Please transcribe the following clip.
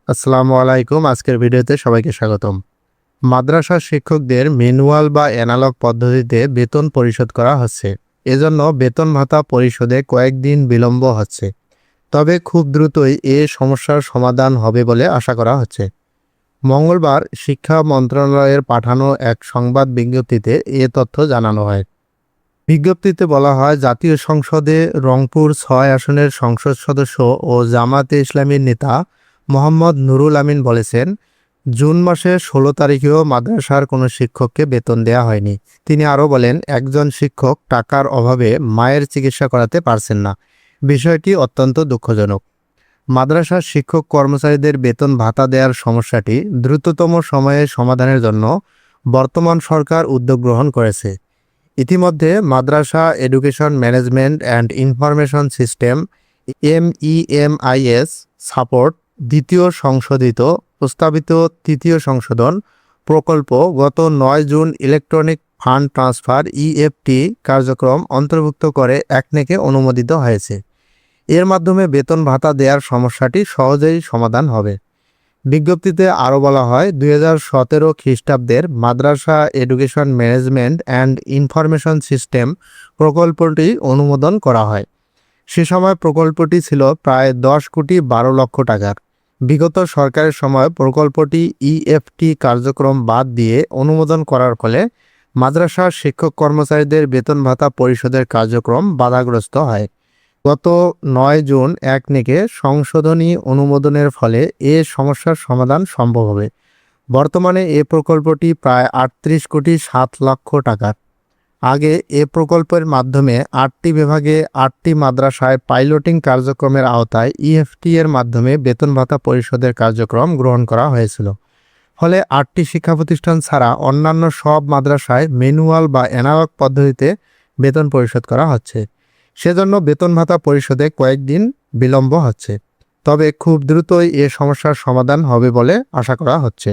আসসালামু আলাইকুম। আজকের ভিডিওতে সবাইকে স্বাগতম। মাদ্রাসা শিক্ষকদের ম্যানুয়াল বা অ্যানালগ পদ্ধতিতে বেতন পরিশোধ করা হচ্ছে। এজন্য বেতন ভাতা পরিশোধে কয়েকদিন বিলম্ব হচ্ছে। তবে খুব দ্রুতই এ সমস্যার সমাধান হবে বলে আশা করা হচ্ছে। মঙ্গলবার শিক্ষা মন্ত্রণালয়ের পাঠানো এক সংবাদ বিজ্ঞপ্তিতে এ তথ্য জানানো হয়। বিজ্ঞপ্তিতে বলা হয়, জাতীয় সংসদে রংপুর ৬ আসনের সংসদ সদস্য ও জামায়াতে ইসলামীর নেতা মোহাম্মদ নুরুল আমিন বলেছেন, জুন মাসের ১৬ তারিখেও মাদ্রাসার কোনো শিক্ষককে বেতন দেয়া হয়নি। তিনি আরও বলেন, একজন শিক্ষক টাকার অভাবে মায়ের চিকিৎসা করাতে পারছেন না। বিষয়টি অত্যন্ত দুঃখজনক। মাদ্রাসার শিক্ষক কর্মচারীদের বেতন ভাতা দেওয়ার সমস্যাটি দ্রুততম সময়ে সমাধানের জন্য বর্তমান সরকার উদ্যোগ গ্রহণ করেছে। ইতিমধ্যে মাদ্রাসা education management and information system MEMIS support দ্বিতীয় সংশোধিত প্রস্তাবিত তৃতীয় সংশোধন প্রকল্প গত ৯ June electronic fund transfer EFT কার্যক্রম অন্তর্ভুক্ত করে একনেকে অনুমোদিত হয়েছে। এর মাধ্যমে বেতন ভাতা দেওয়ার সমস্যাটি সহজেই সমাধান হবে। বিজ্ঞপ্তিতে আরও বলা হয়, 2017 খ্রিস্টাব্দের মাদ্রাসা education management and information system প্রকল্পটি অনুমোদন করা হয়। সে সময় প্রকল্পটি ছিল প্রায় 10,12,00,000 টাকার। বিগত সরকারের সময় প্রকল্পটি EFT কার্যক্রম বাদ দিয়ে অনুমোদন করার ফলে মাদ্রাসার শিক্ষক কর্মচারীদের বেতন ভাতা পরিশোধের কার্যক্রম বাধাগ্রস্ত হয়। গত ৯ জুন একনেকে সংশোধনী অনুমোদনের ফলে এ সমস্যার সমাধান সম্ভব হবে। বর্তমানে এ প্রকল্পটি প্রায় 38,07,00,000 টাকার। আগে এ প্রকল্পের মাধ্যমে 8টি বিভাগে 8টি মাদ্রাসায় পাইলটিং কার্যক্রমের আওতায় EFT এর মাধ্যমে বেতন ভাতা পরিশোধের কার্যক্রম গ্রহণ করা হয়েছিল। ফলে 8টি শিক্ষা প্রতিষ্ঠান ছাড়া অন্যান্য সব মাদ্রাসায় ম্যানুয়াল বা অ্যানালগ পদ্ধতিতে বেতন পরিশোধ করা হচ্ছে। সেজন্য বেতন ভাতা পরিশোধে কয়েকদিন বিলম্ব হচ্ছে। তবে খুব দ্রুতই এ সমস্যার সমাধান হবে বলে আশা করা হচ্ছে।